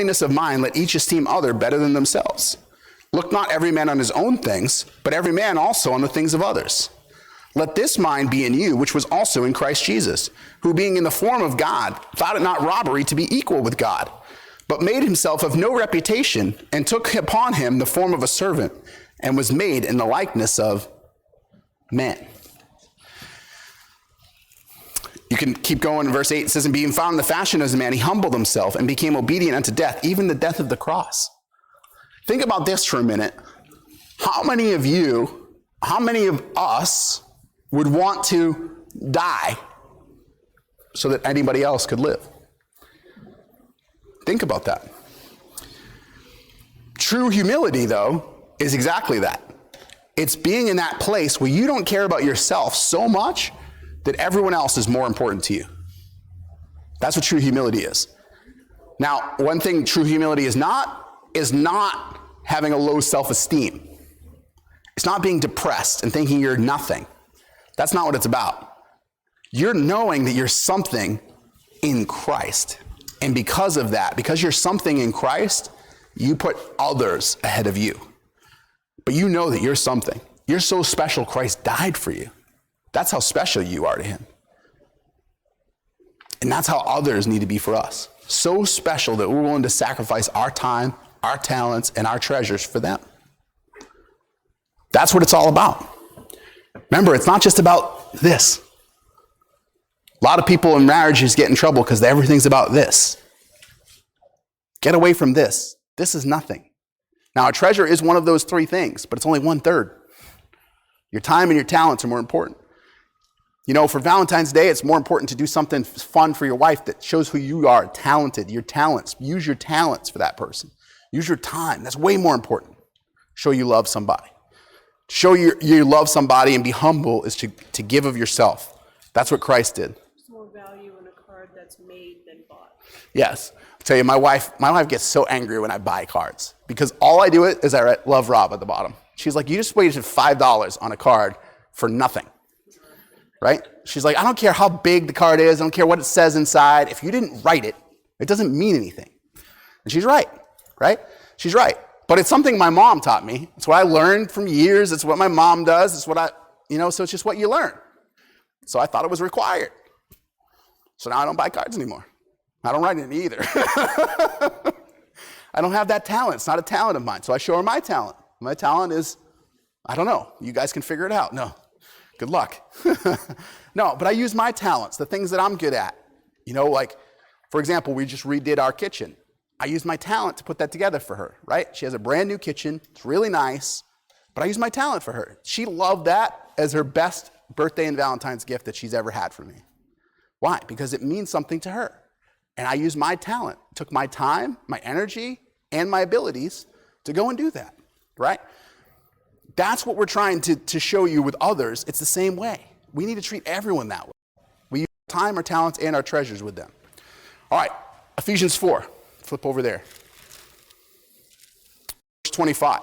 lowliness of mind, let each esteem other better than themselves. Look not every man on his own things, but every man also on the things of others. Let this mind be in you, which was also in Christ Jesus, who being in the form of God, thought it not robbery to be equal with God, but made himself of no reputation, and took upon him the form of a servant, and was made in the likeness of men. You can keep going in verse 8. It says, and being found in the fashion as a man, he humbled himself and became obedient unto death, even the death of the cross. Think about this for a minute. How many of us would want to die so that anybody else could live? Think about that. True humility, though, is exactly that. It's being in that place where you don't care about yourself so much that everyone else is more important to you. That's what true humility is. Now, one thing true humility is not having a low self-esteem. It's not being depressed and thinking you're nothing. That's not what it's about. You're knowing that you're something in Christ. And because of that, because you're something in Christ, you put others ahead of you. But you know that you're something. You're so special, Christ died for you. That's how special you are to him. And that's how others need to be for us. So special that we're willing to sacrifice our time, our talents, and our treasures for them. That's what it's all about. Remember, it's not just about this. A lot of people in marriages get in trouble because everything's about this. Get away from this. This is nothing. Now, a treasure is one of those three things, but it's only 1/3. Your time and your talents are more important. You know, for Valentine's Day, it's more important to do something fun for your wife that shows who you are, talented, your talents. Use your talents for that person. Use your time. That's way more important. Show you love somebody. Show you love somebody and be humble is to give of yourself. That's what Christ did. There's more value in a card that's made than bought. Yes. I'll tell you, my wife gets so angry when I buy cards because all I do is I write Love Rob at the bottom. She's like, you just wasted $5 on a card for nothing. Right? She's like, I don't care how big the card is. I don't care what it says inside. If you didn't write it, it doesn't mean anything. And she's right? She's right. But it's something my mom taught me. It's what I learned from years. It's what my mom does. It's what so it's just what you learn. So I thought it was required. So now I don't buy cards anymore. I don't write it either. I don't have that talent. It's not a talent of mine. So I show her my talent. My talent is, I don't know. You guys can figure it out. No. Good luck. No, but I use my talents, the things that I'm good at. You know, like, for example, we just redid our kitchen. I used my talent to put that together for her, right? She has a brand new kitchen. It's really nice, but I used my talent for her. She loved that as her best birthday and Valentine's gift that she's ever had from me. Why? Because it means something to her. And I used my talent, took my time, my energy, and my abilities to go and do that, right? That's what we're trying to show you with others. It's the same way. We need to treat everyone that way. We use our time, our talents, and our treasures with them. All right, Ephesians 4. Flip over there. Verse 25.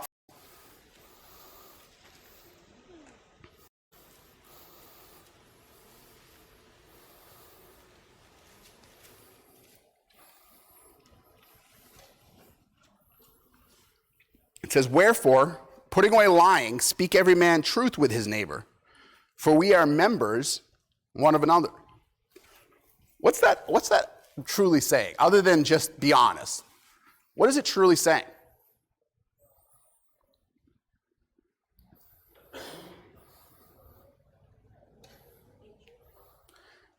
It says, wherefore, putting away lying, speak every man truth with his neighbor, for we are members one of another. What's that truly saying, other than just be honest? What is it truly saying?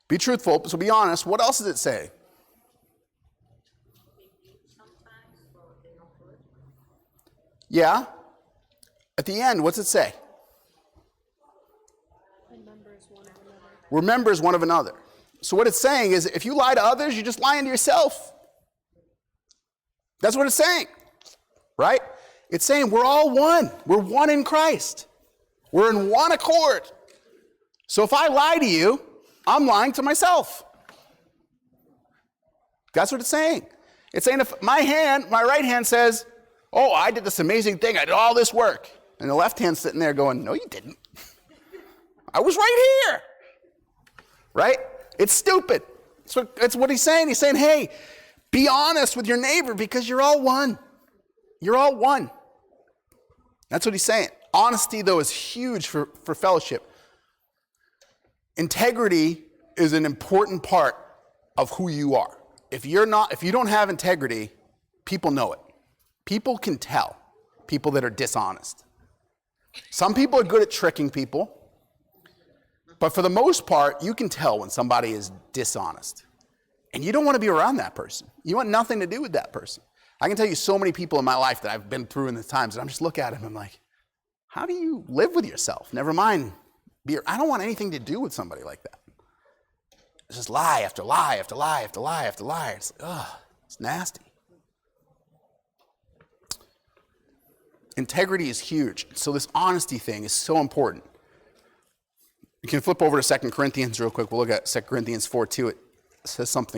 Be truthful, so be honest. What else does it say? Yeah. At the end, what's it say? We're members one of another. So what it's saying is, if you lie to others, you're just lying to yourself. That's what it's saying, right? It's saying we're all one. We're one in Christ. We're in one accord. So if I lie to you, I'm lying to myself. That's what it's saying. It's saying if my right hand says, oh, I did this amazing thing. I did all this work. And the left hand's sitting there going, no, you didn't. I was right here. Right? It's stupid. It's what he's saying. He's saying, hey, Be honest with your neighbor because you're all one. You're all one. That's what he's saying. Honesty, though, is huge for fellowship. Integrity is an important part of who you are. If you don't have integrity, people know it. People can tell people that are dishonest. Some people are good at tricking people, but for the most part, you can tell when somebody is dishonest. And you don't want to be around that person. You want nothing to do with that person. I can tell you so many people in my life that I've been through in the times, and I'm just looking at them and I'm like, how do you live with yourself? Never mind. I don't want anything to do with somebody like that. It's just lie after lie after lie after lie after lie. It's like, ugh, it's nasty. Integrity is huge. So this honesty thing is so important. You can flip over to 2 Corinthians real quick. We'll look at 2 Corinthians 4:2. It says something